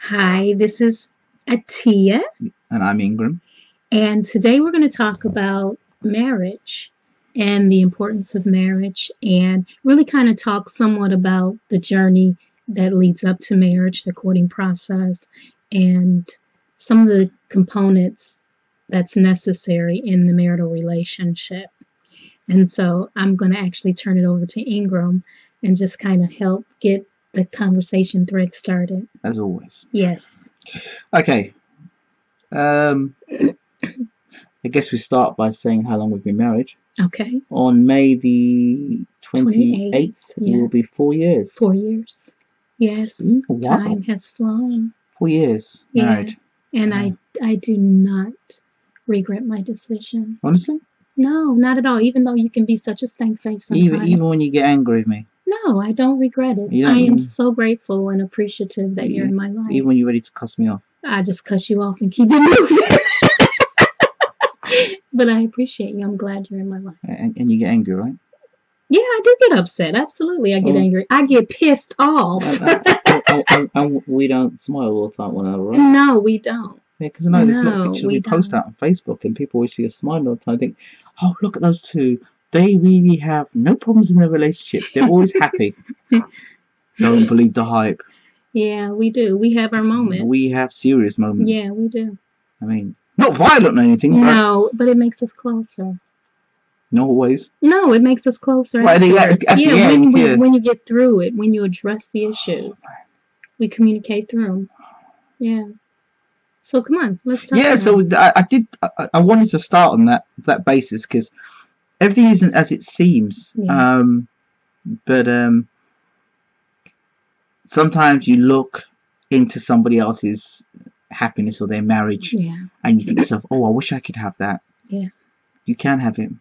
Hi, this is Atiya, And I'm Ingram. and today we're going to talk about marriage and the importance of marriage and really kind of talk somewhat about the journey that leads up to marriage, the courting process, and some of the components that's necessary in the marital relationship. And so I'm going to actually turn it over to Ingram and just kind of help get the conversation thread started. As always. Yes. Okay. I guess we start by saying how long we've been married. Okay. On May the 28th, it will yes. be 4 years. 4 years. Yes. Wow. Time has flown. 4 years married. And I do not regret my decision. Honestly? No, not at all. Even though you can be such a stank face sometimes. Even when you get angry with me? No, I don't regret it. I am so grateful and appreciative that you're in my life. Even when you're ready to cuss me off? I just cuss you off and keep it moving. But I appreciate you. I'm glad you're in my life. And you get angry, right? Yeah, I do get upset. Absolutely, I get angry. I get pissed off. And we don't smile all the time, one another, right? No, we don't. Yeah, because I know there's a lot of pictures we post out on Facebook, and people always see us smiling all the time. I think, oh, look at those two. They really have no problems in their relationship. They're always happy. Don't believe the hype. Yeah, we do. We have our moments. We have serious moments. Yeah, we do. I mean, not violent or anything. No, but it makes us closer. Not always. No, it makes us closer. Well, when you get through it, when you address the issues, we communicate through them. Yeah. So come on, let's talk. Yeah. So I wanted to start on that basis because everything isn't as it seems. Yeah. But sometimes you look into somebody else's happiness or their marriage, and you think to yourself, "Oh, I wish I could have that." Yeah. You can have it,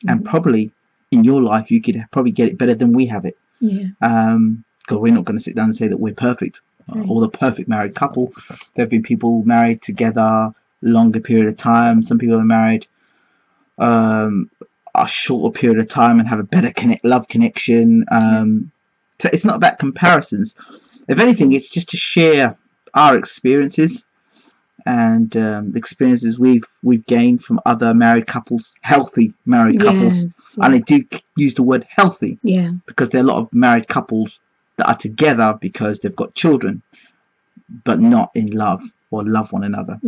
and probably in your life you could probably get it better than we have it. Yeah. Because we're not going to sit down and say that we're perfect. Right. Or the perfect married couple. There have been people married together a longer period of time. Some people are married a shorter period of time and have a better love connection. So it's not about comparisons. If anything, it's just to share our experiences and the experiences we've gained from other married couples, healthy married couples. Yes. And I do use the word healthy, because there are a lot of married couples that are together because they've got children, but not in love or love one another.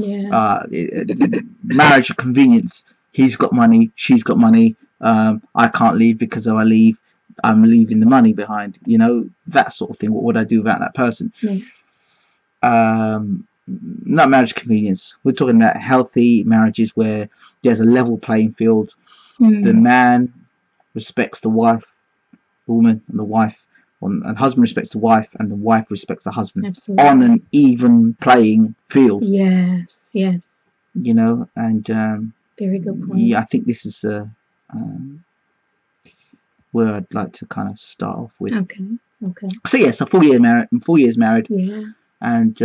Marriage of convenience. He's got money, she's got money. I can't leave because if I leave, I'm leaving the money behind. You know, that sort of thing. What would I do without that person? Not marriage convenience. We're talking about healthy marriages where there's a level playing field. The man respects the wife, the woman, and the wife. And husband respects the wife, and the wife respects the husband. Absolutely. On an even playing field. Yes. You know, and very good point. Yeah, I think this is where I'd like to kind of start off with. Okay. So yeah, so 4 years married. Yeah. And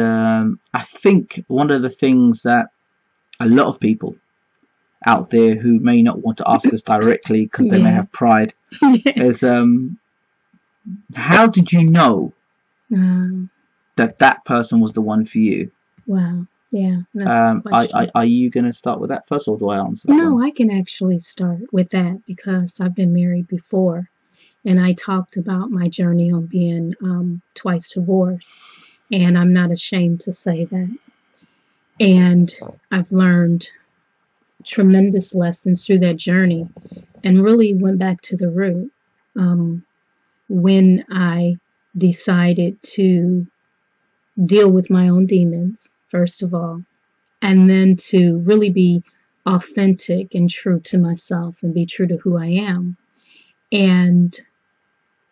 I think one of the things that a lot of people out there who may not want to ask us directly because they may have pride is how did you know that person was the one for you? Wow. Yeah. Are you going to start with that first, or do I answer? No, I can actually start with that because I've been married before, and I talked about my journey on being twice divorced, and I'm not ashamed to say that. And I've learned tremendous lessons through that journey, and really went back to the root. When I decided to deal with my own demons, first of all, and then to really be authentic and true to myself and be true to who I am. And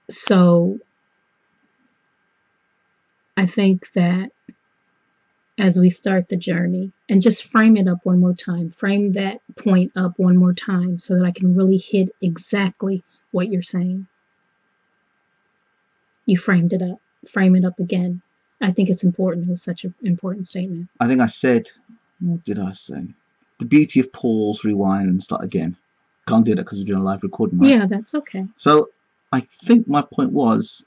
so I think that as we start the journey, and just frame it up one more time, frame that point up one more time so that I can really hit exactly what you're saying. You framed it up. Frame it up again. I think it's important. It was such an important statement. I think I said, what did I say? The beauty of pause, rewind, and start again. Can't do that because we're doing a live recording, right? Yeah, that's okay. So I think my point was,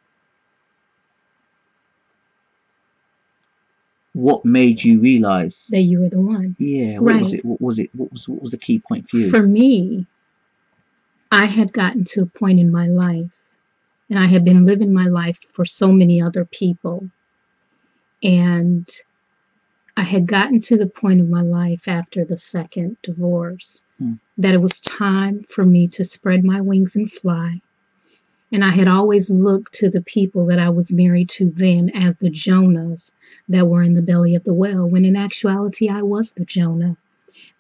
what made you realize that you were the one. Yeah, what Right. was it? What was the key point for you? For me, I had gotten to a point in my life, and I had been living my life for so many other people. And I had gotten to the point of my life after the second divorce that it was time for me to spread my wings and fly. And I had always looked to the people that I was married to then as the Jonahs that were in the belly of the whale, when in actuality I was the Jonah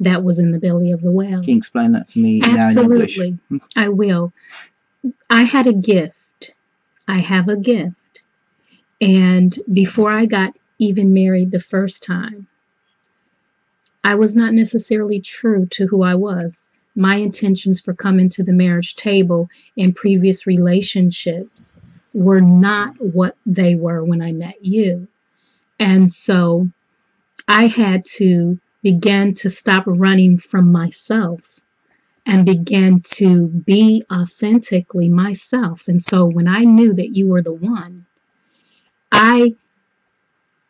that was in the belly of the whale. Can you explain that for me Absolutely. now in English? I will. I had a gift. I have a gift. And before I got even married the first time, I was not necessarily true to who I was. My intentions for coming to the marriage table in previous relationships were not what they were when I met you. And so I had to begin to stop running from myself and begin to be authentically myself. And so when I knew that you were the one, I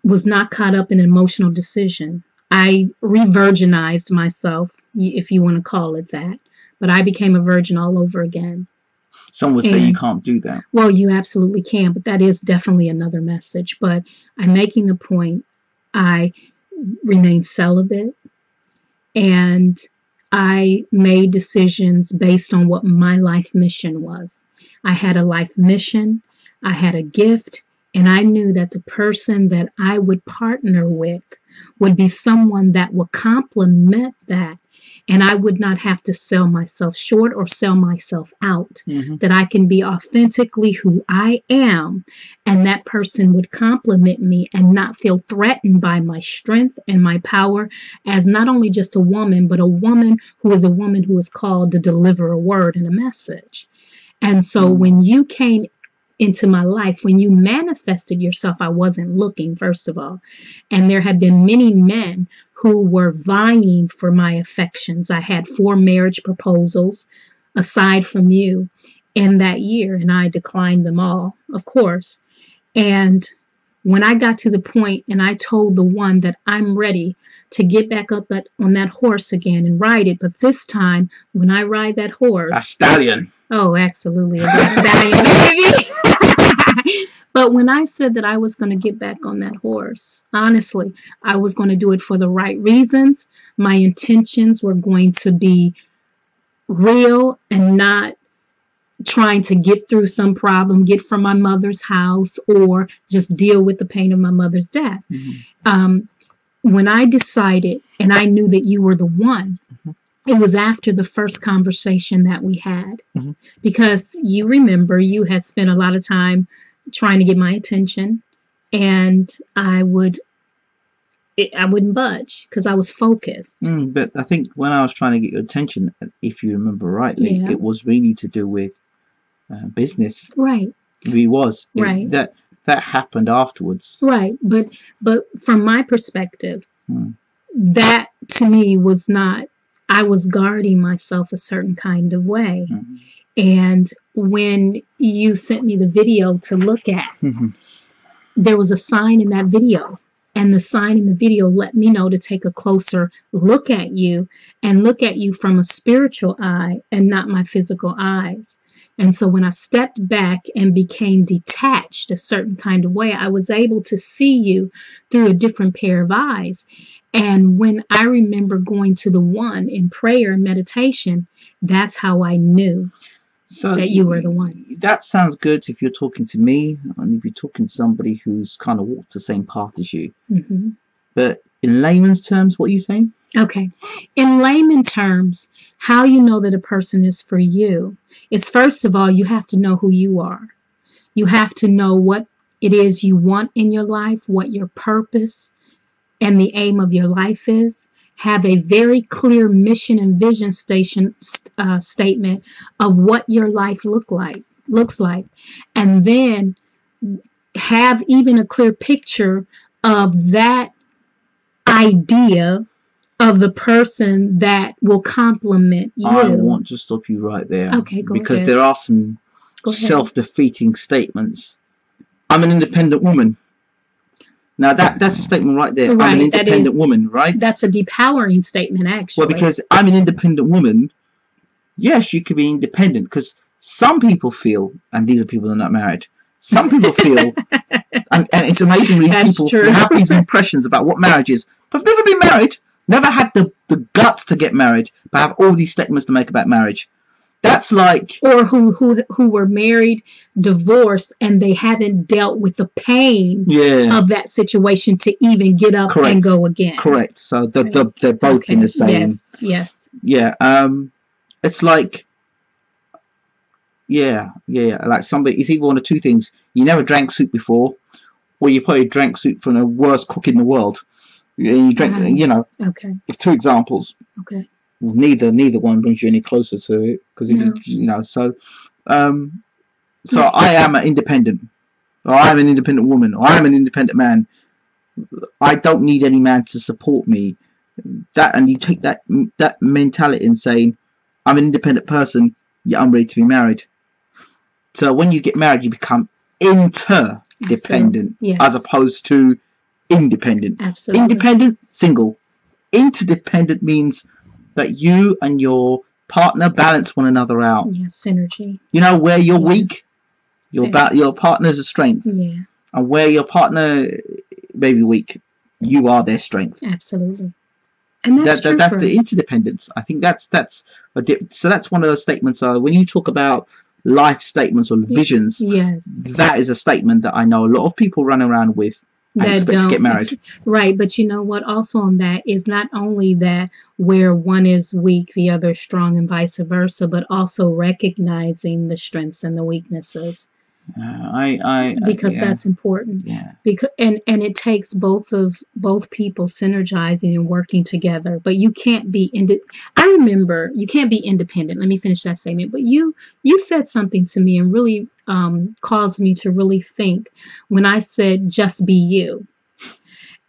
was not caught up in an emotional decision. I re-virginized myself, if you want to call it that, but I became a virgin all over again. Some would say you can't do that. Well, you absolutely can, but that is definitely another message. But I'm making the point, I remained celibate, and I made decisions based on what my life mission was. I had a life mission, I had a gift, and I knew that the person that I would partner with would be someone that would complement that. And I would not have to sell myself short or sell myself out. That I can be authentically who I am, and that person would complement me and not feel threatened by my strength and my power as not only just a woman, but a woman who is called to deliver a word and a message. And so when you came into my life, when you manifested yourself, I wasn't looking, first of all. And there had been many men who were vying for my affections. I had 4 marriage proposals aside from you in that year, and I declined them all, of course. And when I got to the point and I told the one that I'm ready to get back up on that horse again and ride it, but this time when I ride that horse, a stallion. Oh, absolutely, a stallion, baby. But when I said that I was going to get back on that horse, honestly, I was going to do it for the right reasons. My intentions were going to be real and not trying to get through some problem, get from my mother's house, or just deal with the pain of my mother's death. When I decided and I knew that you were the one, it was after the first conversation that we had. Because you remember you had spent a lot of time trying to get my attention, and I wouldn't budge because I was focused. But I think when I was trying to get your attention, if you remember rightly, it was really to do with business. Right. It really was. Right. That happened afterwards. Right. But from my perspective, that to me was not, I was guarding myself a certain kind of way. And when you sent me the video to look at, there was a sign in that video. And the sign in the video let me know to take a closer look at you and look at you from a spiritual eye and not my physical eyes. And so when I stepped back and became detached a certain kind of way, I was able to see you through a different pair of eyes. And when I remember going to the one in prayer and meditation, that's how I knew that you were the one. That sounds good if you're talking to me and if you're talking to somebody who's kind of walked the same path as you. But in layman's terms, what are you saying? Okay. In layman terms, how you know that a person is for you is, first of all, you have to know who you are. You have to know what it is you want in your life, what your purpose and the aim of your life is. Have a very clear mission and vision statement of what your life looks like. And then have even a clear picture of that idea of the person that will complement you. I want to stop you right there. Okay, go because ahead. There are some self-defeating statements. I'm an independent woman. Now that's a statement right there. Right, I'm an independent woman, right? That's a depowering statement, actually. Well, because I'm an independent woman, yes, you could be independent, because some people feel, and these are people that are not married, some people feel, and it's amazing these people who have these impressions about what marriage is, but have never been married, never had the guts to get married, but have all these statements to make about marriage. That's like, or who were married, divorced, and they haven't dealt with the pain of that situation to even get up and go again. Correct. So they're both in the same. Yes. Yeah. It's like, yeah. Like somebody, it's either one of two things. You never drank soup before, or you probably drank soup from the worst cook in the world. You drink, Okay. Two examples. Okay. Well, neither one brings you any closer to it, because so I am an independent, or I'm an independent woman, or I'm an independent man. I don't need any man to support me. And you take that mentality and saying, I'm an independent person, yeah, I'm ready to be married. So when you get married, you become interdependent, as opposed to independent. Absolutely. Independent, single. Interdependent means that you and your partner balance one another out. Yeah, synergy. You know, where you're weak, your partner's a strength. Yeah. And where your partner may be weak, you are their strength. Absolutely. And that's the interdependence. I think that's one of those statements. When you talk about life statements or visions, that is a statement that I know a lot of people run around with and expect to get married. Right, but you know what? Also on that is not only that where one is weak, the other is strong, and vice versa, but also recognizing the strengths and the weaknesses. Because that's important. Yeah. Because and it takes both people synergizing and working together. But you can't be I remember you can't be independent. Let me finish that statement. But you said something to me and really caused me to really think when I said just be you.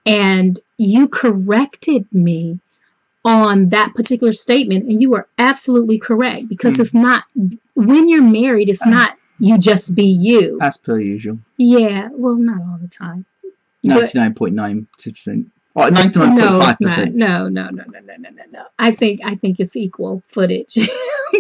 And you corrected me on that particular statement, and you were absolutely correct, because it's not, when you're married, it's not you just be you. As per usual. Yeah, well, not all the time. 99.9%. Oh, 99.5%. No. I think it's equal footage.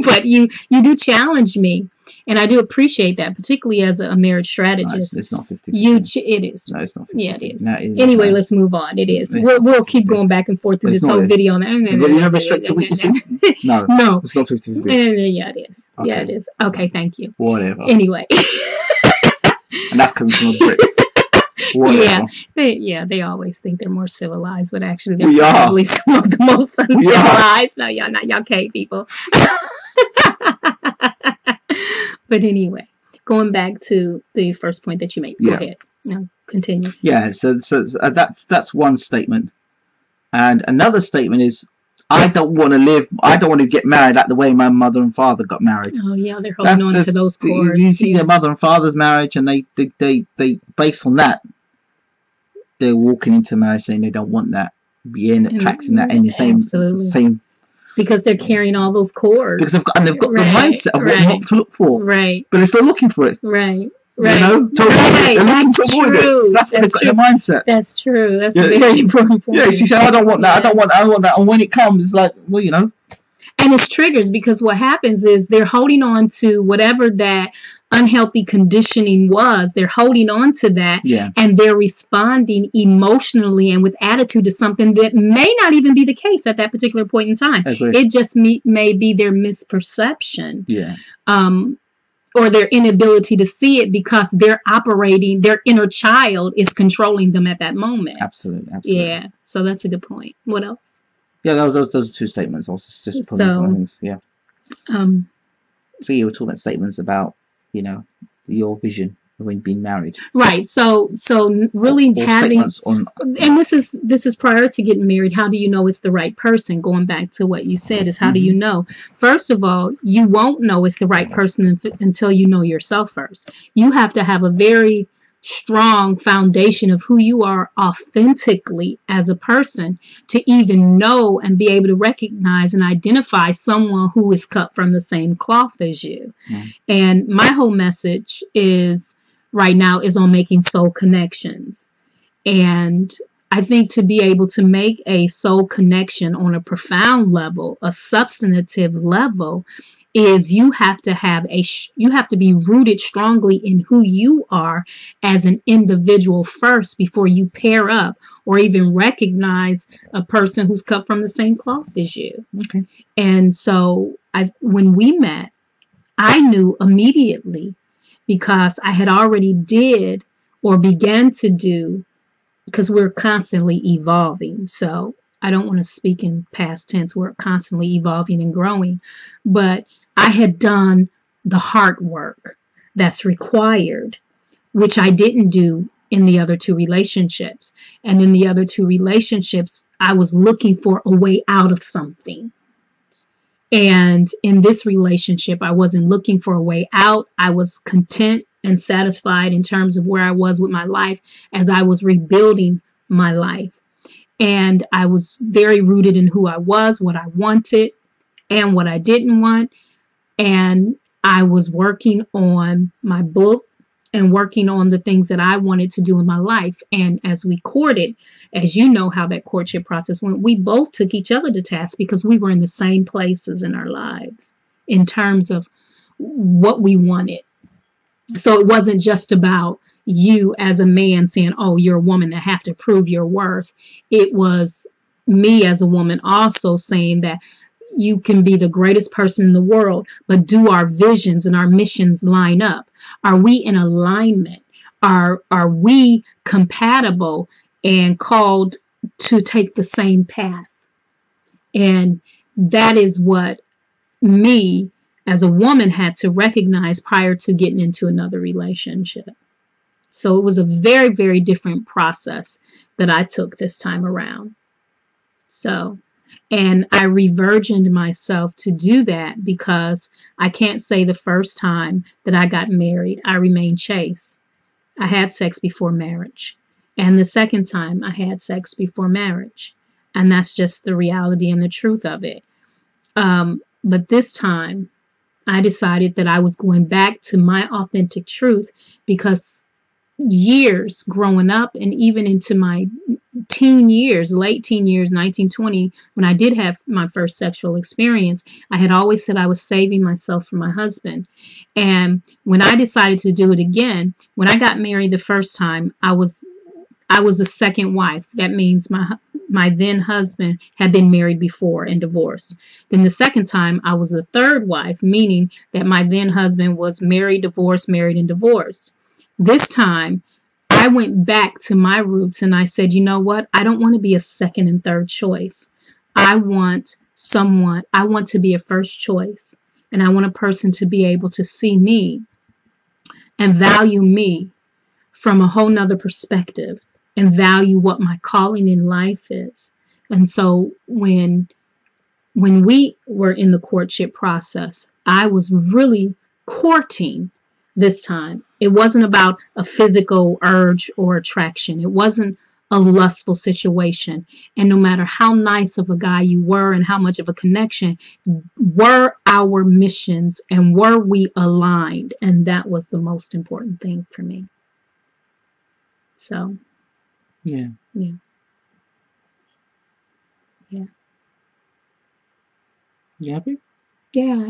But you do challenge me, and I do appreciate that, particularly as a marriage strategist. It's not 50%. It is. No, it's not 50%. Yeah, it is. Anyway, let's move on. It is. We'll keep going back and forth through this whole video. But you have restrict to weaknesses? No. It's not 50%. Yeah, it is. Okay. Yeah, it is. Okay, thank you. Whatever. Anyway. And that's coming from a Brit. Whatever. They always think they're more civilized, but actually they're probably some of the most uncivilized. No, y'all not. Y'all cave people. But anyway, going back to the first point that you made. Go ahead. No, continue. Yeah, so that's one statement. And another statement is, I don't want to get married like the way my mother and father got married. Oh yeah, they're holding on to those cords. You see their mother and father's marriage, and they based on that, they're walking into marriage saying they don't want that, being attracting that in the same. Because they're carrying all those cords. Because they've got the mindset of what not to look for. Right. But they're still looking for it. Right. You know? That's true. So that's what they've got in their mindset. That's true. That's a very important point. Yeah, she said, I don't want that. I don't want that. And when it comes, it's like, well, you know. And it's triggers, because what happens is they're holding on to whatever that unhealthy conditioning was. They're holding on to that, and they're responding emotionally and with attitude to something that may not even be the case at that particular point in time. It just may be their misperception. Yeah. Or their inability to see it, because they're operating, their inner child is controlling them at that moment. Absolutely. Yeah. So that's a good point. What else? Yeah, those are two statements. I was just putting things. Yeah. So you were talking about statements about, you know, your vision when being married. Right. So really or having, and this is prior to getting married. How do you know it's the right person? Going back to what you said, is how do you know? First of all, you won't know it's the right person until you know yourself first. You have to have a very strong foundation of who you are authentically as a person to even know and be able to recognize and identify someone who is cut from the same cloth as you. And my whole message is right now is on making soul connections. And I think to be able to make a soul connection on a profound level, a substantive level, is you have to have you have to be rooted strongly in who you are as an individual first before you pair up or even recognize a person who's cut from the same cloth as you. Okay. And so when we met, I knew immediately, because I had already did or began to do, because we're constantly evolving. So I don't want to speak in past tense. We're constantly evolving and growing. But I had done the hard work that's required, which I didn't do in the other two relationships. And in the other two relationships, I was looking for a way out of something. And in this relationship, I wasn't looking for a way out. I was content and satisfied in terms of where I was with my life as I was rebuilding my life. And I was very rooted in who I was, what I wanted, and what I didn't want. And I was working on my book and working on the things that I wanted to do in my life. And as we courted, as you know how that courtship process went, we both took each other to task because we were in the same places in our lives in terms of what we wanted. So it wasn't just about you as a man saying, oh, you're a woman that have to prove your worth. It was me as a woman also saying that you can be the greatest person in the world, but do our visions and our missions line up? Are we in alignment? Are we compatible and called to take the same path? And that is what me as a woman had to recognize prior to getting into another relationship. So it was a very, very different process that I took this time around. So, and I re-virgined myself to do that because I can't say the first time that I got married, I remained chaste. I had sex before marriage. And the second time I had sex before marriage. And that's just the reality and the truth of it. But this time I decided that I was going back to my authentic truth because years growing up and even into my teen years, late teen years, 19, 20, when I did have my first sexual experience, I had always said I was saving myself for my husband. And when I decided to do it again, when I got married the first time, I was the second wife. That means my then husband had been married before and divorced. Then the second time, I was the third wife, meaning that my then husband was married, divorced, married, and divorced. This time, I went back to my roots and I said, you know what? I don't want to be a second and third choice. I want to be a first choice. And I want a person to be able to see me and value me from a whole nother perspective and value what my calling in life is. And so when we were in the courtship process, I was really courting this time. It wasn't about a physical urge or attraction. It wasn't a lustful situation. And no matter how nice of a guy you were and how much of a connection, were our missions and were we aligned? And that was the most important thing for me. So, yeah. You happy? Yeah, I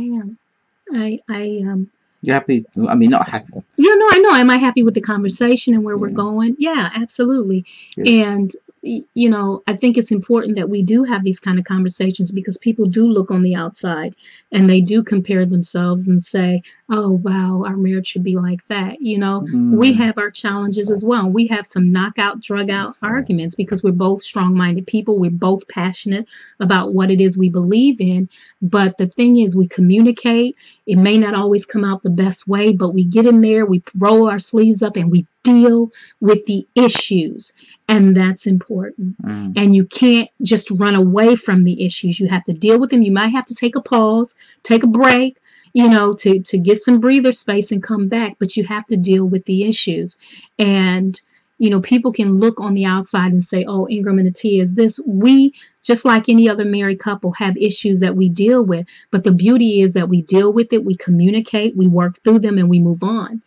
am. You happy? I mean, not happy. Yeah, no, I know. Am I happy with the conversation and where we're going? Yeah, absolutely. Yeah. And, you know, I think it's important that we do have these kind of conversations because people do look on the outside and they do compare themselves and say, oh, wow, our marriage should be like that. You know, we have our challenges as well. We have some knockout, drug out arguments because we're both strong-minded people. We're both passionate about what it is we believe in. But the thing is, we communicate. It may not always come out the best way, but we get in there, we roll our sleeves up, and we deal with the issues. And that's important. And you can't just run away from the issues. You have to deal with them. You might have to take a pause, take a break, you know, to get some breather space and come back. But you have to deal with the issues. And, you know, people can look on the outside and say, oh, Ingram and Atiya is this. We, just like any other married couple, have issues that we deal with. But the beauty is that we deal with it, we communicate, we work through them, and we move on.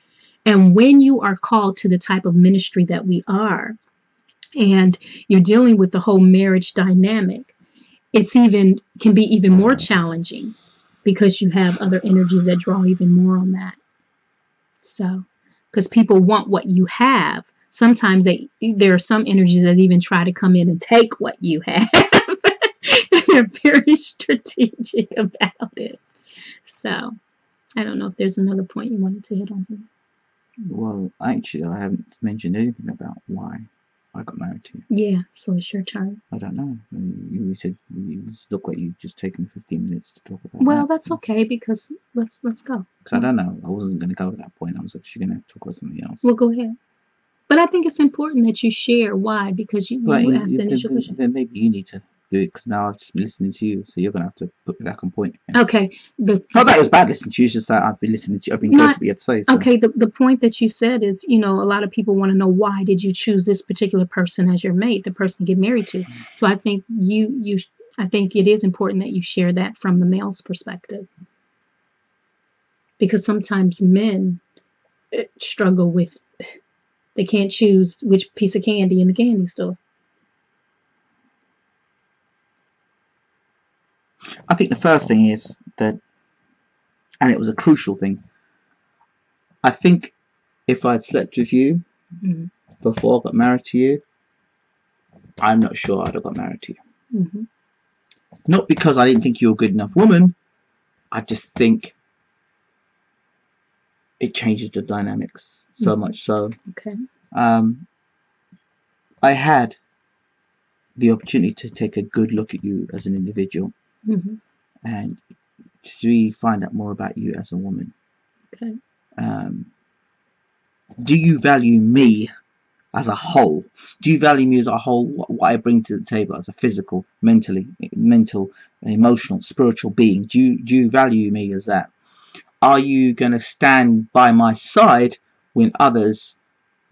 And when you are called to the type of ministry that we are, and you're dealing with the whole marriage dynamic, can be even more challenging because you have other energies that draw even more on that. So, because people want what you have, sometimes there are some energies that even try to come in and take what you have. They're very strategic about it. So, I don't know if there's another point you wanted to hit on here. Well, actually, I haven't mentioned anything about why I got married to you. Yeah, so it's your turn. I don't know. You said you look like you've just taken 15 minutes to talk about Well, that's okay, because let's go. Because I don't know. I wasn't going to go at that point. I was actually going to talk about something else. Well, go ahead. But I think it's important that you share why, because you asked the initial question. Then maybe you need to do it, because now I've just been listening to you, so you're going to have to put me back on point. Okay. Not that it was bad listening to you, it's just that I've been listening to you. I've been close to what you had to say. So. Okay, the point that you said is, a lot of people want to know, why did you choose this particular person as your mate, the person to get married to? So I think I think it is important that you share that from the male's perspective. Because sometimes men struggle with, they can't choose which piece of candy in the candy store. I think the first thing is that, and it was a crucial thing, I think if I'd slept with you before I got married to you, I'm not sure I'd have got married to you. Mm-hmm. Not because I didn't think you were a good enough woman, I just think it changes the dynamics so much so. Okay. I had the opportunity to take a good look at you as an individual and to really find out more about you as a woman. Okay. Do you value me as a whole? Do you value me as a whole, what I bring to the table as a physical, mental, emotional, spiritual being? Do you value me as that? Are you going to stand by my side when others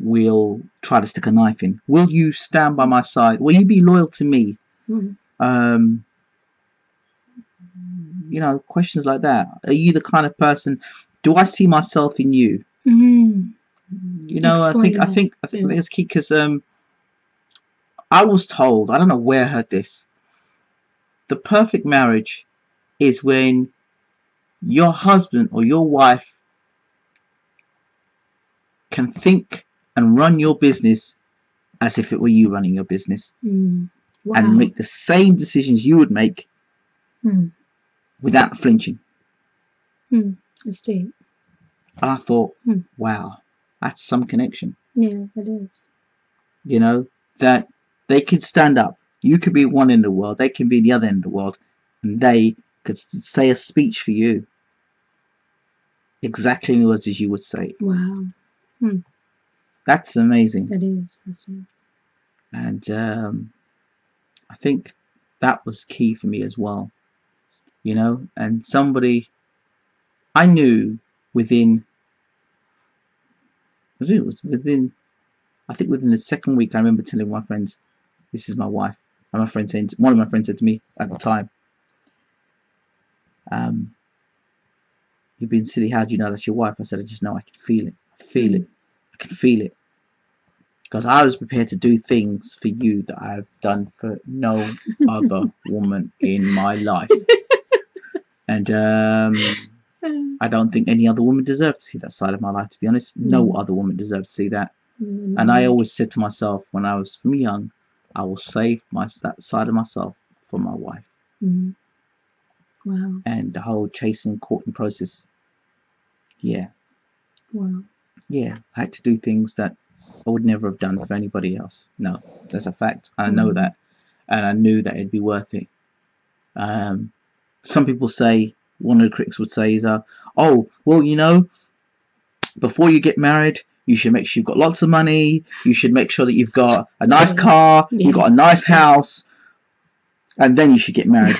will try to stick a knife in? Will you stand by my side? Will you be loyal to me? Questions like that. Are you the kind of person? Do I see myself in you? I think it's key, because I was told, I don't know where I heard this, the perfect marriage is when your husband or your wife can think and run your business as if it were you running your business. Wow. And make the same decisions you would make without flinching. It's deep. And I thought, wow, that's some connection. Yeah, it is. That they could stand up. You could be one end of the world, they can be the other end of the world, and they could say a speech for you exactly in the words as you would say it. Wow. That's amazing. That is. That's right. And I think that was key for me as well. And somebody I knew within the second week, I remember telling my friends, this is my wife. And one of my friends said to me at the time, you've been silly, how do you know that's your wife? I said, I just know, I can feel it. I can feel it. Because I was prepared to do things for you that I've done for no other woman in my life. And I don't think any other woman deserved to see that side of my life, to be honest. No other woman deserved to see that. And I always said to myself, when I was from young, I will save that side of myself for my wife. Wow. And the whole chasing, courting process. Yeah. Wow. Yeah, I had to do things that I would never have done for anybody else. No, that's a fact. And I know that. And I knew that it'd be worth it. Some people say, one of the critics would say is, before you get married, you should make sure you've got lots of money. You should make sure that you've got a nice car. You've got a nice house. And then you should get married.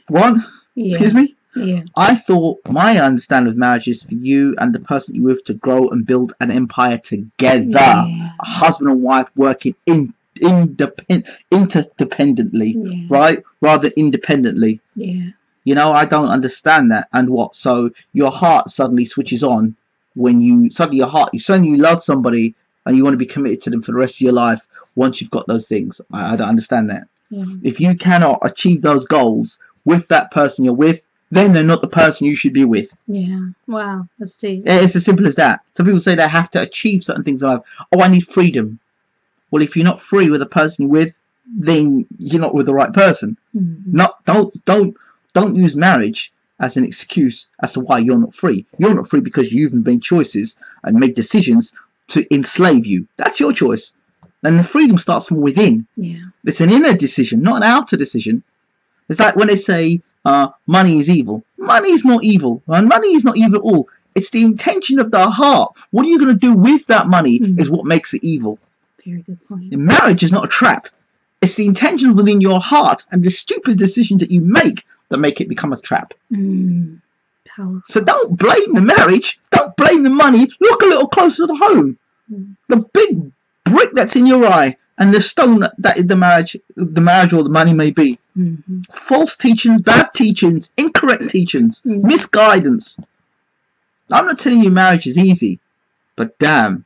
What? Yeah. Excuse me? Yeah. I thought my understanding of marriage is for you and the person you're with to grow and build an empire together. Yeah. A husband and wife working interdependently, right? Rather independently. Yeah. I don't understand that. And what? So your heart suddenly switches on when you love somebody and you want to be committed to them for the rest of your life, once you've got those things. I don't understand that. Yeah. If you cannot achieve those goals with that person you're with, then they're not the person you should be with. Yeah. Wow. That's deep. It's as simple as that. Some people say they have to achieve certain things in life. Oh, I need freedom. Well, if you're not free with the person you're with, then you're not with the right person. Don't use marriage as an excuse as to why you're not free. You're not free because you've made choices and made decisions to enslave you. That's your choice. And the freedom starts from within. Yeah. It's an inner decision, not an outer decision. It's like when they say money is evil. Money is not evil. Money is not evil at all. It's the intention of the heart. What are you going to do with that money is what makes it evil. Very good point. Marriage is not a trap. It's the intentions within your heart and the stupid decisions that you make that make it become a trap. Powerful. So don't blame the marriage. Don't blame the money. Look a little closer to home. The big brick that's in your eye and the stone that is the marriage or the money may be. False teachings, bad teachings, incorrect teachings, misguidance. I'm not telling you marriage is easy, but damn,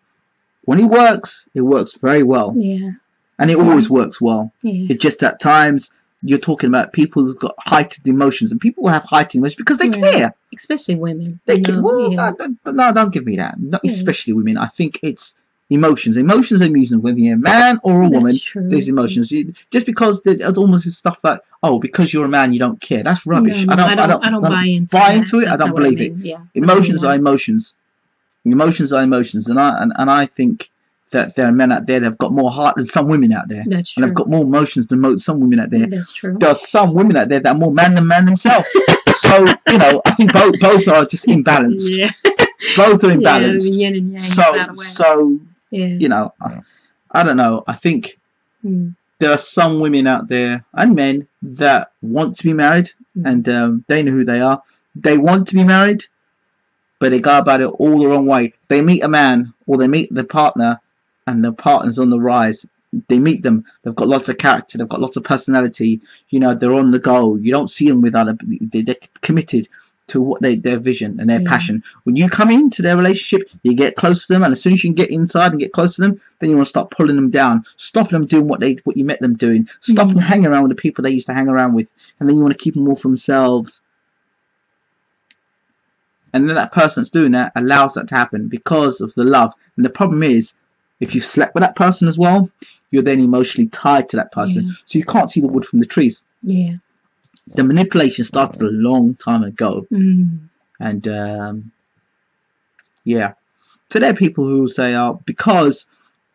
when it works very well. Yeah. And it always works well. Yeah. It's just at times you're talking about people who've got heightened emotions, and people will have heightened emotions because they care. Especially women. They care. Well, no, don't give me that. Not especially women. I think it's emotions. Emotions are emotions, whether you're a man or a woman. There's emotions. Just because there's almost this stuff like, oh, because you're a man, you don't care. That's rubbish. No, I don't buy into it. I don't believe it. Yeah. Emotions are emotions. Emotions are emotions, and I think that there are men out there that have got more heart than some women out there. That's true. And have got more emotions than some women out there. That's true. There are some women out there that are more man than man themselves. So, I think both are just imbalanced. Yeah. Both are imbalanced. Yeah, yin and yang. So I don't know. I think there are some women out there and men that want to be married, and they know who they are. They want to be married, but they go about it all the wrong way. They meet a man or they meet the partner, and the partner's on the rise. They meet them. They've got lots of character. They've got lots of personality. They're on the go. You don't see them without they're committed to what their vision and their passion. When you come into their relationship, you get close to them, and as soon as you can get inside and get close to them, then you want to start pulling them down, stopping them doing what you met them doing, stop them hanging around with the people they used to hang around with, and then you want to keep them all for themselves. And then that person that's doing that allows that to happen because of the love. And the problem is, if you slept with that person as well, you're then emotionally tied to that person. Yeah. So you can't see the wood from the trees. Yeah. The manipulation started a long time ago. And so there are people who say, oh, because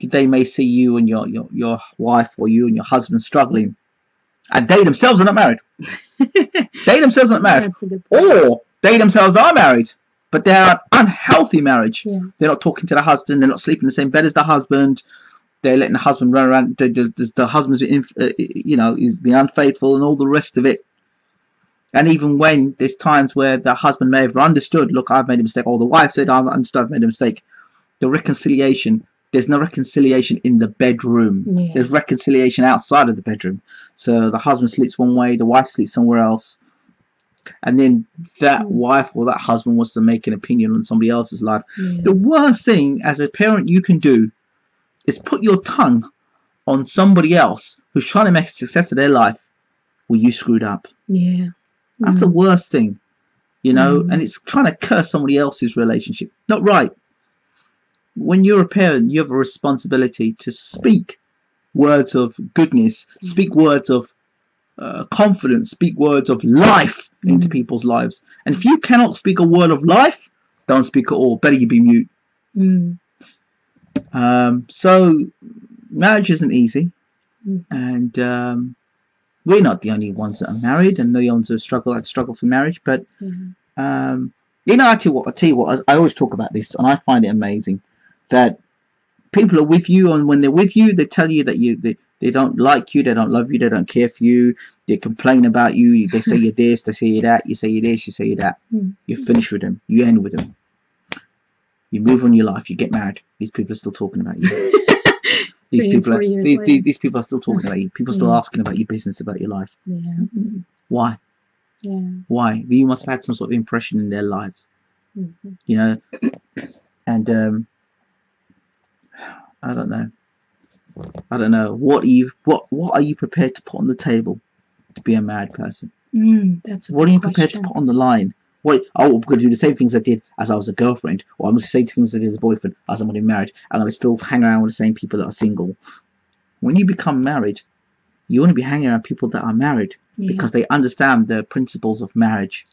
they may see you and your wife or you and your husband struggling, and they themselves are not married. They themselves are not married. That's a good point. Or they themselves are married, but they're an unhealthy marriage. Yeah. They're not talking to the husband. They're not sleeping in the same bed as the husband. They're letting the husband run around. The husband's he's being unfaithful and all the rest of it. And even when there's times where the husband may have understood, look, I've made a mistake, or the wife said, I've understood, I've made a mistake. The reconciliation, there's no reconciliation in the bedroom. Yeah. There's reconciliation outside of the bedroom. So the husband sleeps one way, the wife sleeps somewhere else. And then that wife or that husband wants to make an opinion on somebody else's life. Yeah. The worst thing as a parent you can do is put your tongue on somebody else who's trying to make a success of their life where you screwed up. Yeah. That's the worst thing, and it's trying to curse somebody else's relationship. Not right. When you're a parent, you have a responsibility to speak words of goodness, speak words of confidence, speak words of life into people's lives. And if you cannot speak a word of life, don't speak at all. Better you be mute. So marriage isn't easy, and we're not the only ones that are married, and the ones who struggle for marriage. But I tell you what, I always talk about this, and I find it amazing that people are with you, and when they're with you, they tell you that they don't like you, they don't love you, they don't care for you, they complain about you, they say you're this, they say you're that, you say you're this, you say you're that. You finish with them, you end with them, you move on your life, you get married. These people are still talking about you. These people are still talking about you. People are still asking about your business, about your life. Yeah. Why? Yeah. Why? You must have had some sort of impression in their lives. And I don't know. I don't know. What are you prepared to put on the table to be a married person? That's a what good are you question. prepared to put on the line? I'm going to do the same things I did as I was a girlfriend, or I'm going to say things I did as a boyfriend as I'm going to be married. I'm going to still hang around with the same people that are single. When you become married, you want to be hanging around people that are married because they understand the principles of marriage.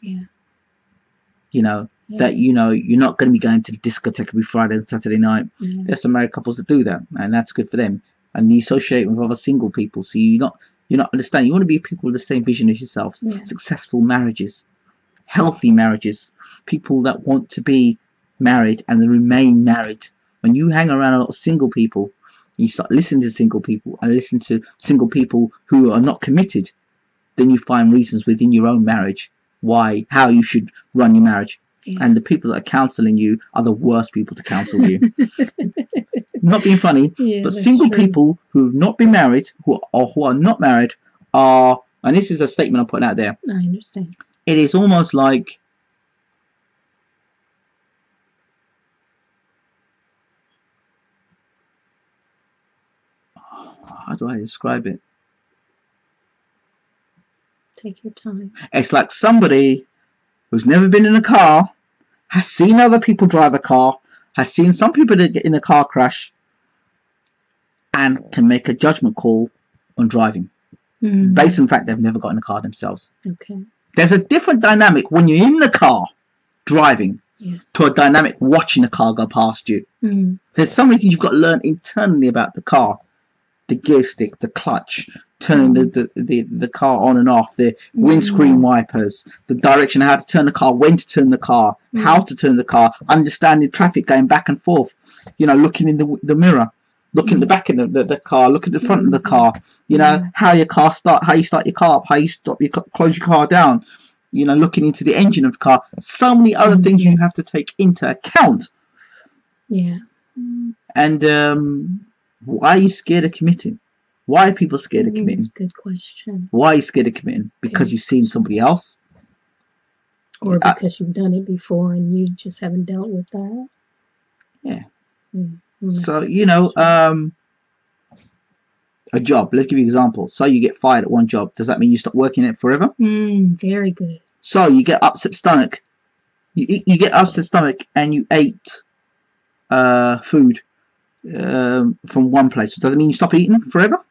That you're not going to be going to the discotheque every Friday and Saturday night. There's some married couples that do that, and that's good for them. And you associate with other single people, so you're not understanding. You want to be people with the same vision as yourselves. Successful marriages, healthy marriages, people that want to be married and remain married. When you hang around a lot of single people, you start listening to single people and listen to single people who are not committed, then you find reasons within your own marriage how you should run your marriage. And the people that are counselling you are the worst people to counsel you. Not being funny, but single people who have not been married, who are not married, are, and this is a statement I'm putting out there. I understand. It is almost like how do I describe it? Take your time. It's like somebody who's never been in a car, has seen other people drive a car, has seen some people that get in a car crash, and can make a judgment call on driving based on the fact they've never got in a car themselves. Okay. There's a different dynamic when you're in the car driving to a dynamic watching a car go past you. There's so many things you've got to learn internally about the car. The gear stick, the clutch, turning the car on and off, the windscreen wipers, the direction, how to turn the car, when to turn the car, how to turn the car, understanding traffic going back and forth, looking in the mirror, looking at the back of the car, looking at the front of the car, how your car how you start your car up, how you close your car down, looking into the engine of the car. So many other things you have to take into account. And why are you scared of committing? Why are people scared of committing? Good question. Why are you scared of committing? Because you've seen somebody else? Or because you've done it before and you just haven't dealt with that? So, a job. Let's give you an example. So you get fired at one job. Does that mean you stop working it forever? Very good. So you get upset stomach. You get upset stomach and you ate food from one place. Does it mean you stop eating forever?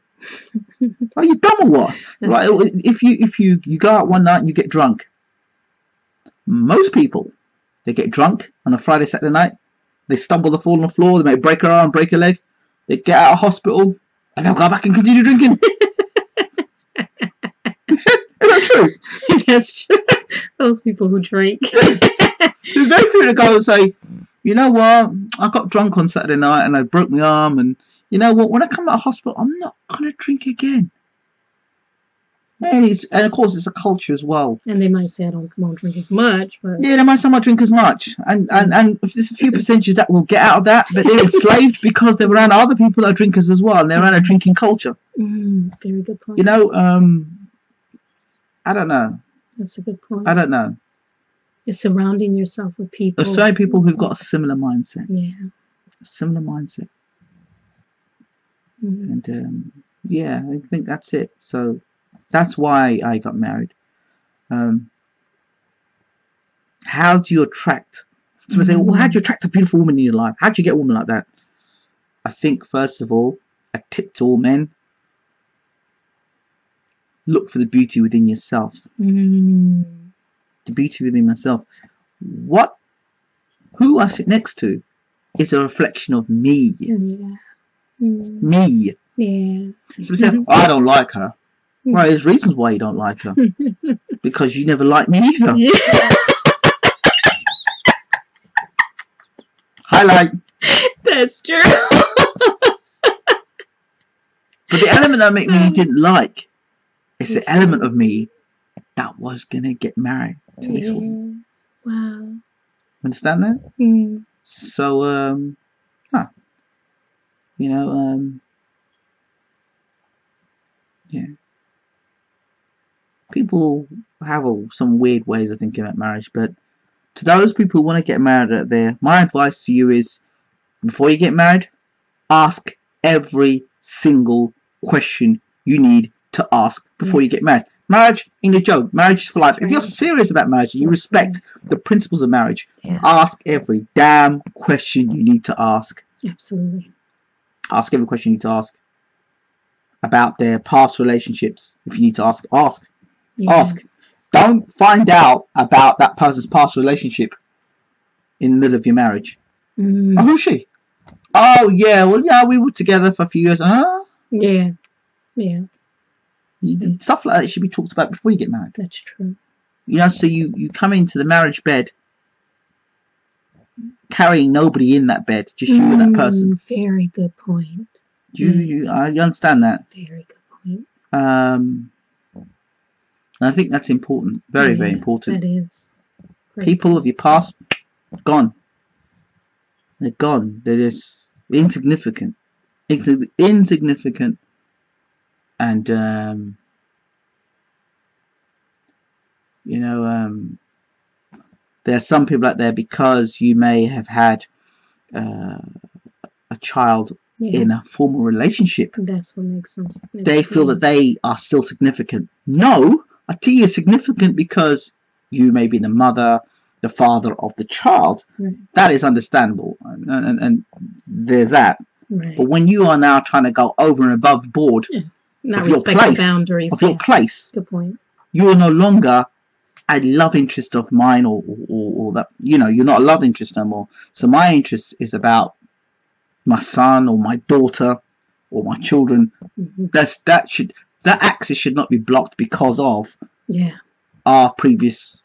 Are you dumb or what? Right? If you go out one night and you get drunk, most people, they get drunk on a Friday, Saturday night, they stumble, they fall on the floor, they may break their arm, break a leg, they get out of hospital and they'll go back and continue drinking. Is that true? That's true. Those people who drink. There's no fear to go and say, you know what, I got drunk on Saturday night and I broke my arm, and you know what, when I come out of hospital, I'm not going to drink again. And of course, it's a culture as well. And they might say, I don't drink as much. But yeah, they might say I don't drink as much. And there's a few percentages that will get out of that, but they're enslaved because they're around other people that are drinkers as well, and they're around a drinking culture. Very good point. I don't know. That's a good point. I don't know. It's surrounding yourself with people. There's so many people who've got a similar mindset. Yeah. A similar mindset. And I think that's it. So that's why I got married. How do you attract? Someone say, well, how do you attract a beautiful woman in your life? How do you get a woman like that? I think, first of all, a tip to all men: look for the beauty within yourself. The beauty within myself. Who I sit next to is a reflection of me. Me. Yeah. So we say, I don't like her. Well, there's reasons why you don't like her. Because you never liked me either. Highlight. That's true. But the element that made me didn't like is the element of me that was going to get married to this woman. Wow. Understand that? So, yeah. People have some weird ways of thinking about marriage, but to those people who want to get married out there, my advice to you is, before you get married, ask every single question you need to ask before you get married. Marriage ain't a joke. Marriage is for life. If you're serious about marriage and you respect the principles of marriage, ask every damn question you need to ask. Absolutely. Ask every question you need to ask about their past relationships. If you need to ask, ask. Ask. Don't find out about that person's past relationship in the middle of your marriage. Oh, who's she? Oh, yeah. Well, yeah, we were together for a few years. Yeah. Stuff like that should be talked about before you get married. That's true. So you come into the marriage bed carrying nobody in that bed, just you and that person. Very good point. You understand that? Very good point. And I think that's important. Very, very important. That is. People of your past, gone. They're gone. They're just insignificant. Insignificant. And, there are some people out there, because you may have had a child in a formal relationship. That's what makes them significant. They feel that they are still significant. No, Atiya is significant because you may be the mother, the father of the child. Right. That is understandable. And there's that. Right. But when you are now trying to go over and above board, not respect the boundaries of your place, good point. You are no longer a love interest of mine, or that, you're not a love interest no more. So my interest is about my son or my daughter or my children. That axis should not be blocked because of our previous.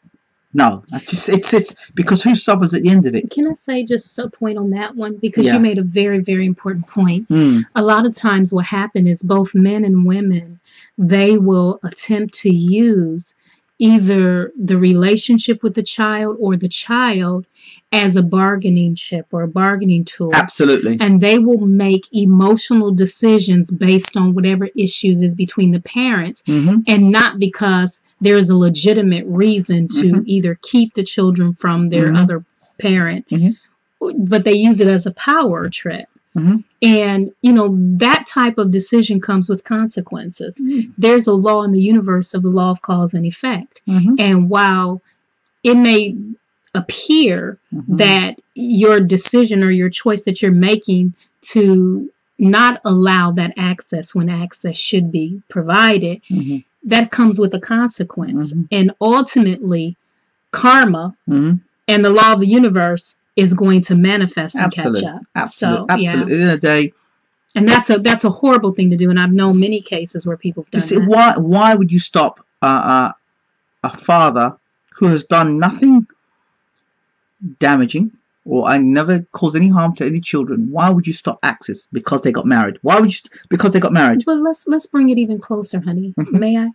No, it's because who suffers at the end of it? Can I say just a point on that one? Because you made a very, very important point. A lot of times what happens is both men and women, they will attempt to use either the relationship with the child or the child as a bargaining chip or a bargaining tool. Absolutely. And they will make emotional decisions based on whatever issues is between the parents, and not because there's a legitimate reason to either keep the children from their other parent, but they use it as a power trip. And, that type of decision comes with consequences. There's a law in the universe of the law of cause and effect. And while it may appear that your decision or your choice that you're making to not allow that access when access should be provided, that comes with a consequence. And ultimately, karma and the law of the universe is going to manifest and catch up. Absolutely. At the end of the day. And that's a horrible thing to do. And I've known many cases where people have done that. Why would you stop a father who has done nothing damaging or never caused any harm to any children? Why would you stop access because they got married? Why would you? Because they got married. But let's bring it even closer, honey. May I?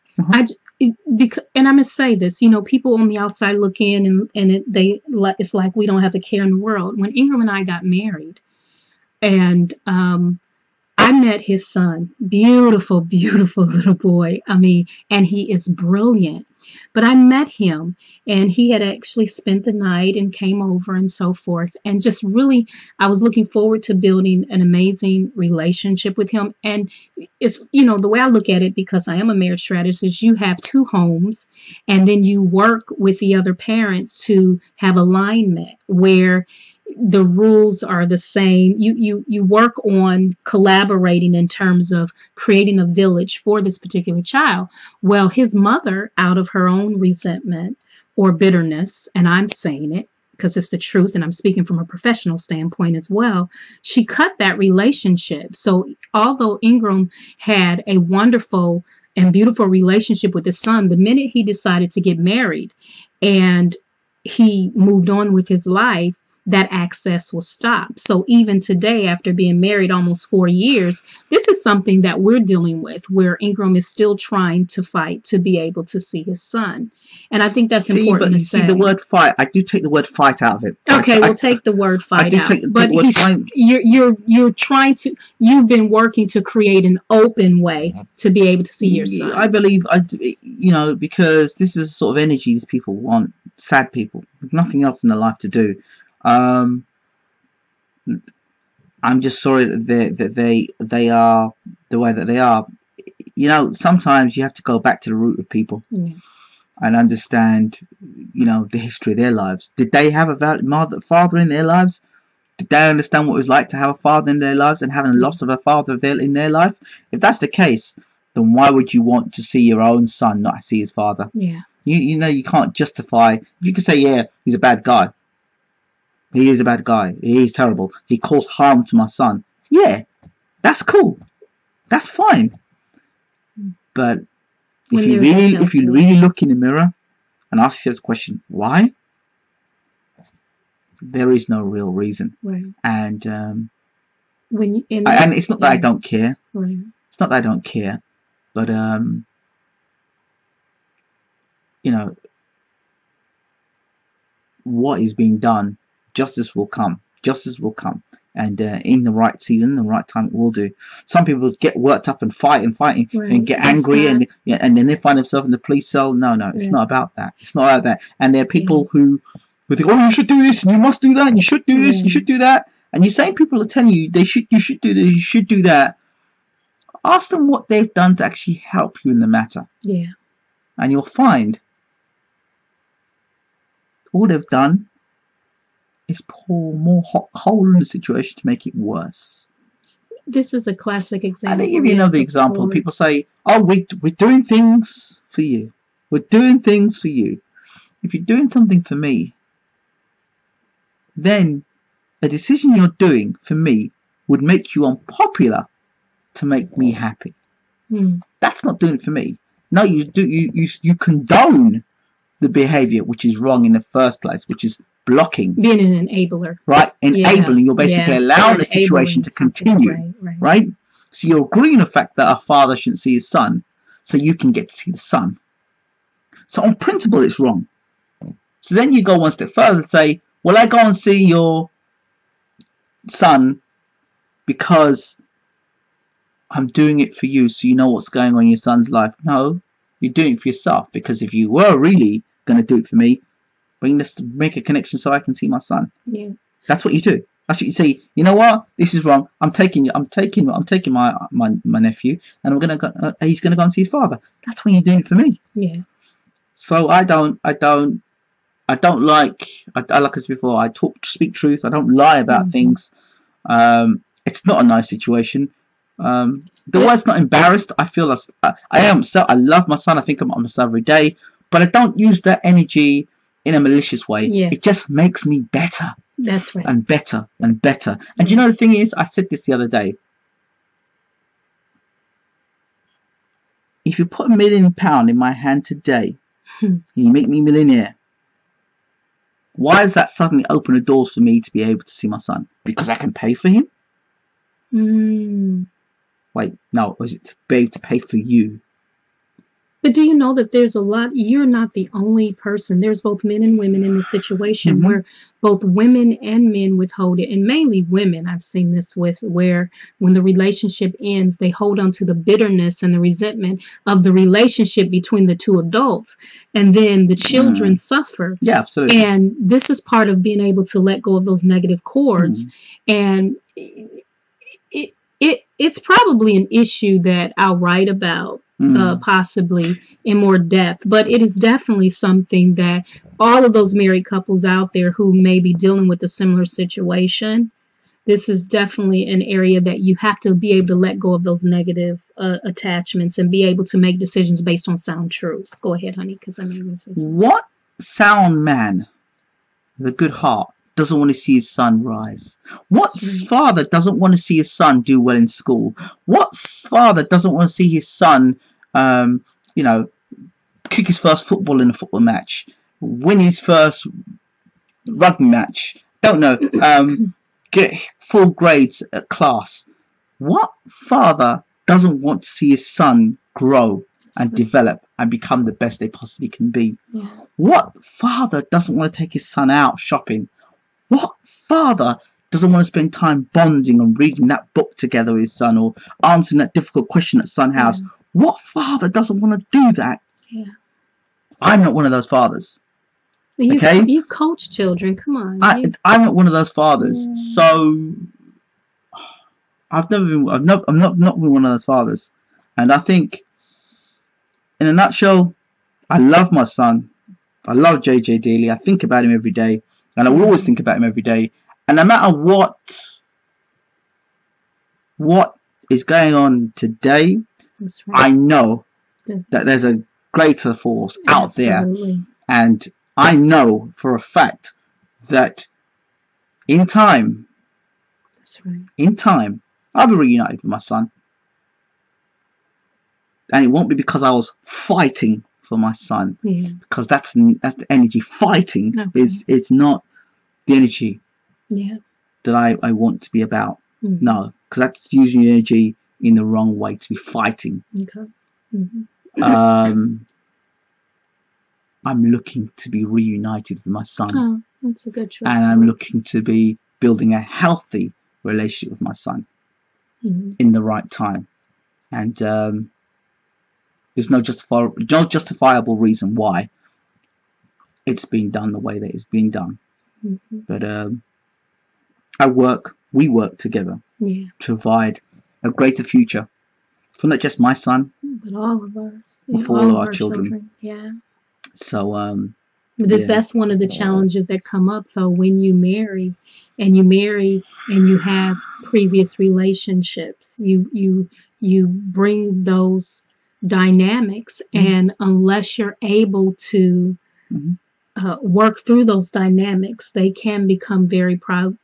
And I must say this, people on the outside look in and it's like we don't have a care in the world. When Ingram and I got married, and I met his son, beautiful, beautiful little boy. And he is brilliant. But I met him, and he had actually spent the night and came over and so forth. And just really, I was looking forward to building an amazing relationship with him. And it's, the way I look at it, because I am a marriage strategist, is you have two homes, and then you work with the other parents to have alignment where the rules are the same. You work on collaborating in terms of creating a village for this particular child. Well, his mother, out of her own resentment or bitterness, and I'm saying it because it's the truth and I'm speaking from a professional standpoint as well, she cut that relationship. So although Ingram had a wonderful and beautiful relationship with his son, the minute he decided to get married and he moved on with his life, that access will stop. So even today, after being married almost 4 years, this is something that we're dealing with, where Ingram is still trying to fight to be able to see his son. And I think that's important to say. See, the word fight, I do take the word fight out of it. Okay, we'll take the word fight out. But you've been working to create an open way to be able to see your son. I believe, because this is the sort of energy these people want, sad people, with nothing else in their life to do. I'm just sorry that they are the way that they are. You know, sometimes you have to go back to the root of people and understand, you know, the history of their lives. Did they have a valid father in their lives? Did they understand what it was like to have a father in their lives and having a loss of a father in their life? If that's the case, then why would you want to see your own son not see his father? Yeah. You know, you can't justify. If you can say, yeah, he's a bad guy. He is a bad guy. He is terrible. He caused harm to my son. Yeah, that's cool. That's fine. But if you really look in the mirror and ask yourself the question, why? There is no real reason. Right. And and it's not that I don't care. Right. It's not that I don't care, but you know, what is being done, justice will come. Justice will come. And in the right season, the right time, it will do. Some people get worked up and fighting, right. and get angry, and then they find themselves in the police cell. No, it's not about that. It's not about that. And there are people who think, oh, you should do this, and you must do that, and you should do this, and you should do that. And you're saying people are telling you you should do this, you should do that. Ask them what they've done to actually help you in the matter. Yeah. And you'll find all they've done is pour more hot coal in the situation to make it worse. This is a classic example. And I give you another example. People say, oh, we're doing things for you. We're doing things for you. If you're doing something for me, then a decision you're doing for me would make you unpopular to make me happy. That's not doing it for me. No, you condone the behavior which is wrong in the first place, which is blocking, being an enabler, right? Enabling. You're basically allowing the situation to continue, right? So you're agreeing the fact that a father shouldn't see his son, so you can get to see the son. So on principle, it's wrong. So then you go one step further and say, well, I go and see your son because I'm doing it for you, so you know what's going on in your son's life. No, you're doing it for yourself, because if you were really going to do it for me, make a connection so I can see my son. Yeah. That's what you do. That's what you say. You know what? This is wrong. I'm taking my nephew, and he's gonna go and see his father. That's when you're doing it for me. Yeah. So I like I said before, I speak truth. I don't lie about things. It's not a nice situation. The word's not embarrassed. I feel I am. So I love my son. I think I'm myself every day, but I don't use that energy in a malicious way. Yes. It just makes me better. That's right. And better and better. And you know, the thing is, I said this the other day. If you put £1 million in my hand today, and you make me a millionaire, why does that suddenly open the doors for me to be able to see my son? Because I can pay for him? Wait, no, or is it to be able to pay for you? But do you know that there's a lot, you're not the only person. There's both men and women in this situation where both women and men withhold it. And mainly women, I've seen this with, where when the relationship ends, they hold on to the bitterness and the resentment of the relationship between the two adults. And then the children suffer. Yeah, absolutely. And this is part of being able to let go of those negative cords. And it's probably an issue that I'll write about. Possibly in more depth, but it is definitely something that all of those married couples out there who may be dealing with a similar situation, this is definitely an area that you have to be able to let go of those negative attachments and be able to make decisions based on sound truth. Go ahead, honey, because I mean, what sound man with a good heart doesn't want to see his son rise? What father doesn't want to see his son do well in school? What father doesn't want to see his son kick his first football in a football match, win his first rugby match, get full grades at class? What father doesn't want to see his son grow and develop and become the best they possibly can be? Yeah. What father doesn't want to take his son out shopping? What father doesn't want to spend time bonding and reading that book together with his son, or answering that difficult question that son has? What father doesn't want to do that? Yeah. I'm not one of those fathers. You coach children. Come on. I'm not one of those fathers. So I've never been. I'm not been one of those fathers. And I think, in a nutshell, I love my son. I love JJ dearly. I think about him every day, and I will always think about him every day. And no matter what is going on today, That's right. I know that there's a greater force out there, and I know for a fact that in time, that's right. In time, I'll be reunited with my son, and it won't be because I was fighting for my son, because that's the energy. Fighting is not the energy that I want to be about. No, because that's using energy in the wrong way, to be fighting. I'm looking to be reunited with my son. Oh, that's a good choice. And I'm looking to be building a healthy relationship with my son in the right time. And there's no justifiable reason why it's been done the way that it's been done. But we work together to provide a greater future for not just my son, but all of us, but for all of our children. So that's one of the challenges that come up, though, when you marry and you have previous relationships. You bring those dynamics, and unless you're able to work through those dynamics, they can become very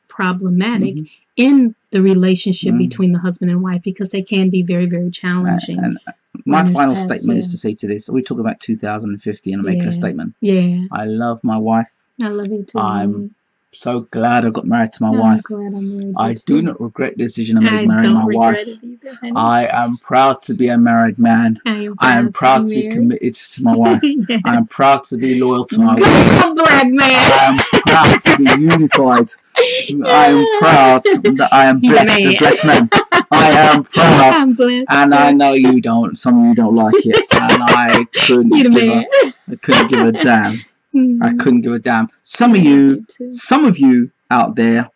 problematic in the relationship between the husband and wife, because they can be very, very challenging. And my final statement is to say to this: we talk about 2050, and I'm making a statement. I love my wife. I love you too. I'm so glad I got married to my wife. Glad I married I do not regret the decision I made marrying my wife. Either, I am proud to be a married man. I am proud to be committed to my wife. I am proud to be loyal to my wife. Black man. I am proud to be unified. I am proud that I am blessed, a blessed man. I am proud, I'm blessed, and I know you don't. Some of you don't like it, and I couldn't give a damn. I couldn't give a damn. Some of you out there,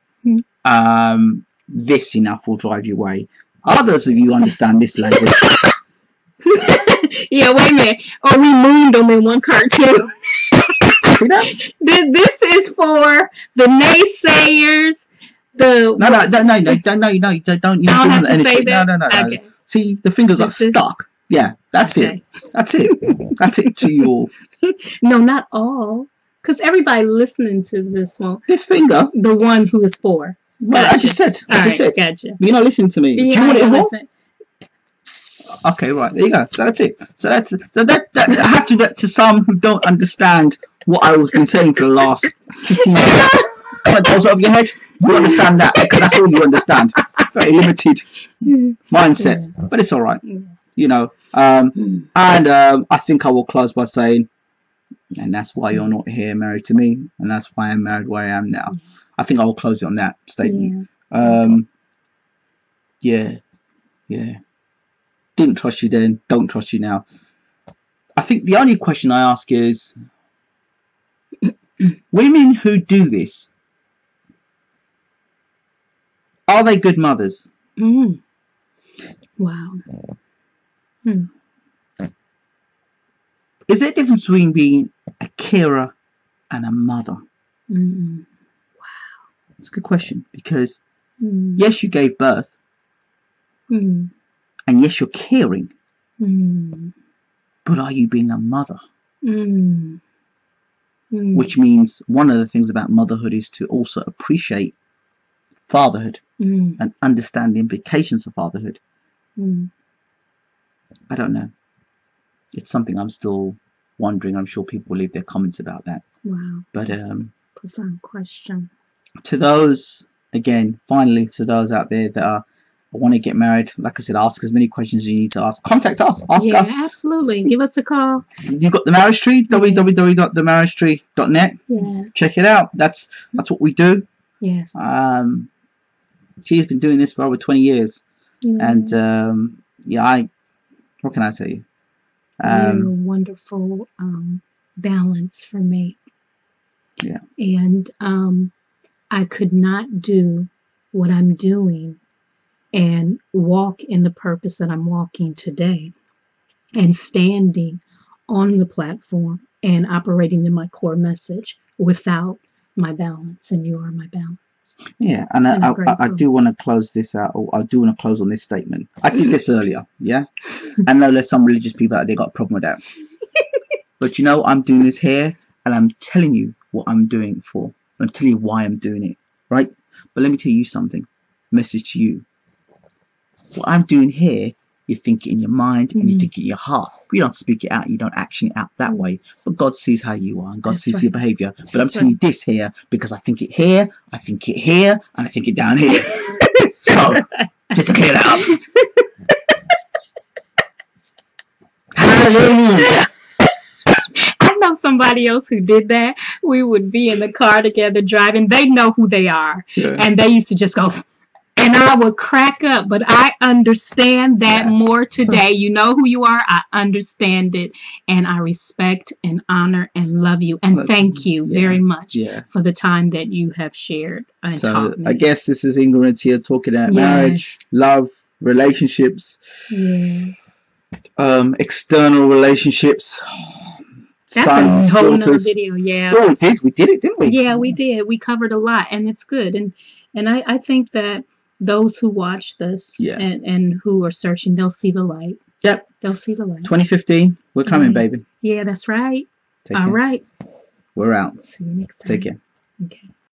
this enough will drive you away. Others of you understand this language. Yeah, wait a minute. Or we mooned them in one cartoon. See that? This is for the naysayers. No, don't. You don't have to say that. No. Okay. See, the fingers are stuck. Yeah, that's it. That's it to you all. No, not all. Because everybody listening to this one. This finger? The one who is for. Well, I just said. Gotcha. You're not listening to me. Yeah, do you want it more? Okay, right. There you go. So that's it. So that I have to get to some who don't understand what I've been saying for the last 15 years. Kind of goes over your head. You understand that, because that's all you understand. Very limited mindset. But it's all right. You know. And I think I will close by saying, and that's why you're not here married to me, and that's why I'm married where I am now. I think I will close it on that statement. Yeah. Didn't trust you then, don't trust you now. I think the only question I ask is, women who do this, are they good mothers? Wow. Is there a difference between being a carer and a mother? Wow. It's a good question, because yes, you gave birth, and yes, you're caring, but are you being a mother? Which means one of the things about motherhood is to also appreciate fatherhood and understand the implications of fatherhood. I don't know. It's something I'm still wondering. I'm sure people will leave their comments about that. Wow. But profound question. To those, again, finally, to those out there that want to get married, like I said, ask as many questions as you need to ask. Contact us. Ask us. Yeah, absolutely. Give us a call. You've got the Marriage Tree, www.themarriagetree.net. Yeah. Check it out. That's what we do. Yes. She's been doing this for over 20 years. And what can I tell you? You're a wonderful balance for me. Yeah. And I could not do what I'm doing and walk in the purpose that I'm walking today, and standing on the platform and operating in my core message without my balance. And you are my balance. Yeah, and I do want to close this out, or I do want to close on this statement. I did this earlier, yeah? I know there's some religious people out there got a problem with that. But you know, I'm doing this here, and I'm telling you what I'm doing it for. I'm telling you why I'm doing it, right? But let me tell you something. Message to you. What I'm doing here, you think it in your mind and you think it in your heart. You don't speak it out, you don't action it out that way. But God sees how you are and God sees your behavior. But I'm telling you this here because I think it here, I think it here, and I think it down here. So, just to clear that up. Hallelujah. I know somebody else who did that. We would be in the car together driving. They know who they are. Yeah. And they used to just go... And I would crack up, but I understand that more today. You know who you are. I understand it. And I respect and honor and love you. And thank you very much for the time that you have shared and taught me. I guess this is Ingram and Atiya talking about marriage, love, relationships, external relationships. That's a whole nother video. Yeah. Oh, we did it, didn't we? Yeah, we did. We covered a lot, and it's good. And I think that those who watch this and who are searching, they'll see the light. Yep. They'll see the light. 2015, we're coming, baby. Yeah, that's right. Take care. All right. We're out. See you next time. Take care. Okay.